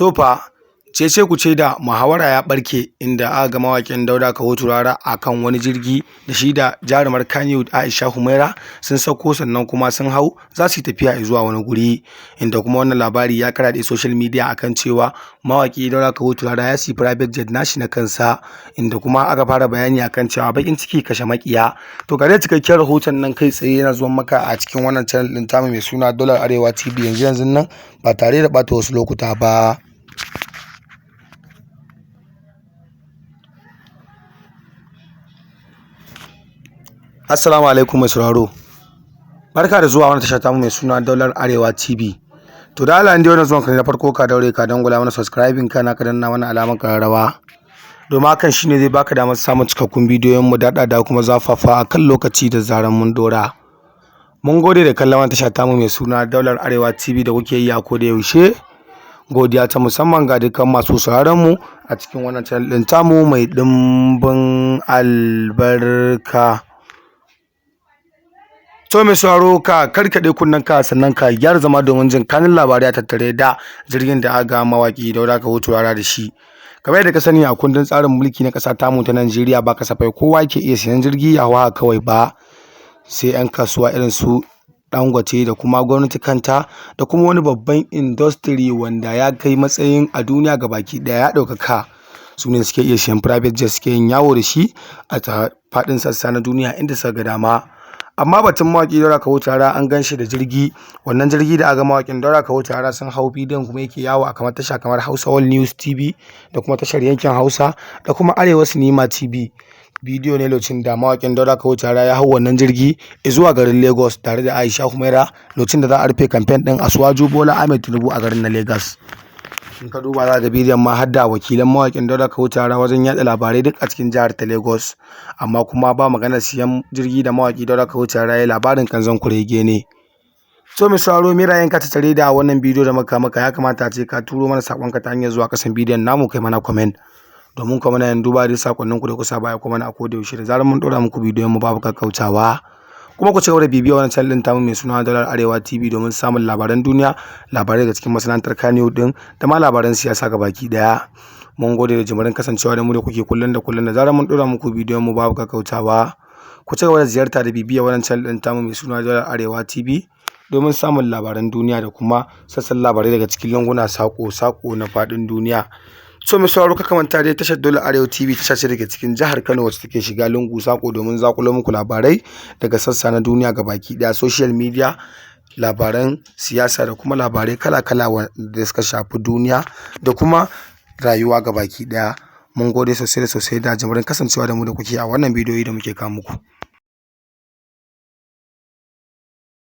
To fa, cece kuce da muhawara ya ɓarke inda aka ga mawaƙin Dauda Kaho Turara a kan wani jirgi da shi da jarumar Kannywood Aisha Humaira sun sauko sannan kuma sun hau za su yi tafiya zuwa wani guri, inda kuma wannan labari ya karaɗe social media akan cewa mawaƙi Dauda Kaho Turara ya siyi private jet nashi na kansa, inda kuma aka fara bayani akan cewa bakin ciki kashe makiya. To ga dai cikakken rahoton nan kai tsaye yana zuwa maka a cikin wannan channel ɗin tamu mai suna Dalar Arewa TV yanzu nan ba tare da ɓata wasu lokuta ba. Assalamu alaikum mai sauraro. Barka da zuwa wannan tasha tamu mai suna Dalar Arewa TV. To da Allah inda wannan zuwan ka na farko ka daure ka dangula mana subscribing kana ka danna mana alamar kararrawa. Domin hakan shine zai baka damar samun cikakkun bidiyon mu da kuma zafafa a kan lokaci da zaran mun dora. Mun gode da kallon wannan tasha tamu mai suna Dalar Arewa TV da kuke yi a koda yaushe. Godiya ta musamman ga dukkan masu sauraron mu a cikin wannan channel din tamu mai dimbin albarka. To mai sauraro ka karkade kunnen ka sannan ka gyara zama domin jin kanin labarai a tattare da jirgin da aka mawaki Dauda Kaho Turara da shi. Kamar yadda ka sani a kundin tsarin mulki na ƙasa tamu ta Najeriya ba kasafai kowa ke iya siyan jirgi a hawa kawai ba, sai 'yan kasuwa irin su Dangote da kuma gwamnati kanta da kuma wani babban industry wanda ya kai matsayin a duniya gabaki daya ya ɗaukaka, su ne suke iya siyan private jet suke yin yawo da shi a faɗin sassa na duniya inda suka ga dama. Amma batun mawaƙi Dauda Kaho Turara an gan shi da jirgi, wannan jirgi da aka mawaƙin Dauda Kaho Turara sun hau bidiyon kuma yake yawo a kamar tasha kamar Hausa All News TV da kuma tashar yankin Hausa da kuma Arewa Sinima TV. Bidiyo ne lokacin da mawaƙin Dauda Kaho Turara ya hau wannan jirgi zuwa garin Lagos tare da Aisha Humaira lokacin da za a rufe kamfen ɗin Asuwaju Bola Ahmed Tinubu a garin na Lagos. In ka duba za ga bidiyon ma har da wakilan mawaƙin Dauda Kaho Turara wajen yaɗa labarai duk a cikin jihar ta Lagos, amma kuma ba maganar siyan jirgi da mawaƙi Dauda Kaho Turara ya labarin kanzon kurege ne. So mai sauraro me ra'ayinka tattare da wannan bidiyo da muka maka, ya kamata a ce ka turo mana saƙonka ta hanyar zuwa ƙasan bidiyon namu kai mana comment, domin kuma na yin duba da saƙonnin ku da kusa baya kuma na a koda yaushe da zarar mun ɗora muku bidiyon mu babu kakkautawa. Kuma ku ci gaba da bibiyar wannan channel din tamu mai suna Dalar Arewa TV domin samun labaran duniya, labarai daga cikin masana'antar Kannywood din da ma labaran siyasa gabaki daya. Mun gode da jimirin kasancewa da mu da kuke kullun da zarar mun dora muku bidiyon mu babu kakkautawa. Ku ci gaba da ziyarta da bibiyar wannan channel din tamu mai suna Dalar Arewa TV domin samun labaran duniya da kuma sassan labarai daga cikin lunguna sako na faɗin duniya. So mai sauraro ka manta dai tashar Dalar Arewa TV tasha ce daga cikin jihar Kano wacce take shiga lungu sako domin zakulo muku labarai daga sassa na duniya gabaki daya, social media, labaran siyasa da kuma labarai kala-kala wanda suka shafi duniya da kuma rayuwa gabaki daya. Mun gode sosai da jimirin kasancewa da mu da kuke a wannan bidiyoyi da muke kawo muku.